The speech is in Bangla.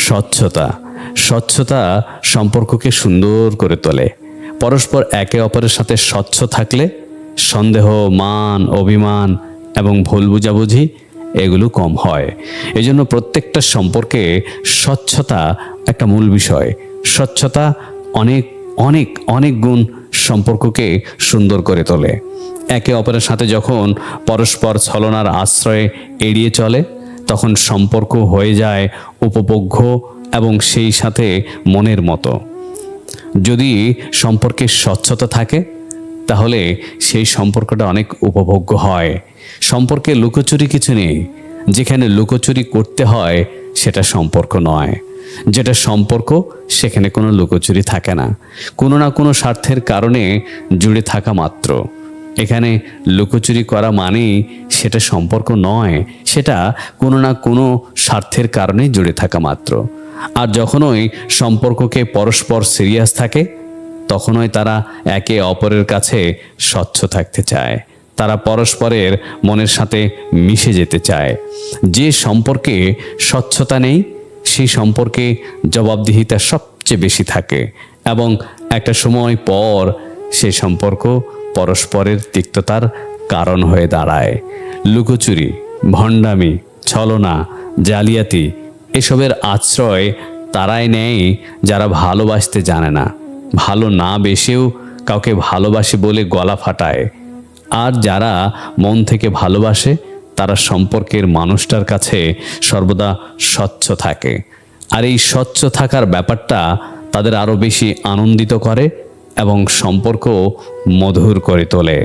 স্বচ্ছতা স্বচ্ছতা সম্পর্ককে সুন্দর করে তোলে। পরস্পর একে অপরের সাথে স্বচ্ছ থাকলে সন্দেহ, মান, অভিমান এবং ভুল বুঝাবুঝি এগুলো কম হয়। এজন্য প্রত্যেকটা সম্পর্কে স্বচ্ছতা একটা মূল বিষয়। স্বচ্ছতা অনেক অনেক অনেক গুণ সম্পর্ককে সুন্দর করে তোলে। একে অপরের সাথে যখন পরস্পর ছলনার আশ্রয়ে এড়িয়ে চলে, তখন সম্পর্ক হয়ে যায় উপভোগ্য এবং সেই সাথে মনের মতো। যদি সম্পর্কে স্বচ্ছতা থাকে তাহলে সেই সম্পর্কটা অনেক উপভোগ্য হয়। সম্পর্কে লুকোচুরি কিছু নেই। যেখানে লুকোচুরি করতে হয় সেটা সম্পর্ক নয়। যেটা সম্পর্ক সেখানে কোনো লুকোচুরি থাকে না, কোনো না কোনো স্বার্থের কারণে জুড়ে থাকা মাত্র। এখানে লুকোচুরি করা মানেই সেটা সম্পর্ক নয়, সেটা কোনো না কোনো স্বার্থের কারণে জুড়ে থাকা মাত্র। আর যখনই সম্পর্ককে পরস্পর সিরিয়াস থাকে, তখনই তারা একে অপরের কাছে স্বচ্ছ থাকতে চায়। তারা পরস্পরের মনের সাথে মিশে যেতে চায়। যে সম্পর্কে স্বচ্ছতা নেই সেই সম্পর্কে জবাবদিহিতা সবচেয়ে বেশি থাকে এবং একটা সময় পর সেই সম্পর্ক পরস্পরের তিক্ততার কারণ হয়ে দাঁড়ায়। লুকোচুরি, ভণ্ডামি, ছলনা, জালিয়াতি এসবের আশ্রয় তারাই নেয় যারা ভালোবাসতে জানে না, ভালো না বেসেও কাউকে ভালোবাসে বলে গলা ফাটায়। আর যারা মন থেকে ভালোবাসে তারা সম্পর্কের মানুষটার কাছে সর্বদা স্বচ্ছ থাকে। আর এই স্বচ্ছ থাকার ব্যাপারটা তাদের আরও বেশি আনন্দিত করে এবং সম্পর্ক মধুর করে তোলে।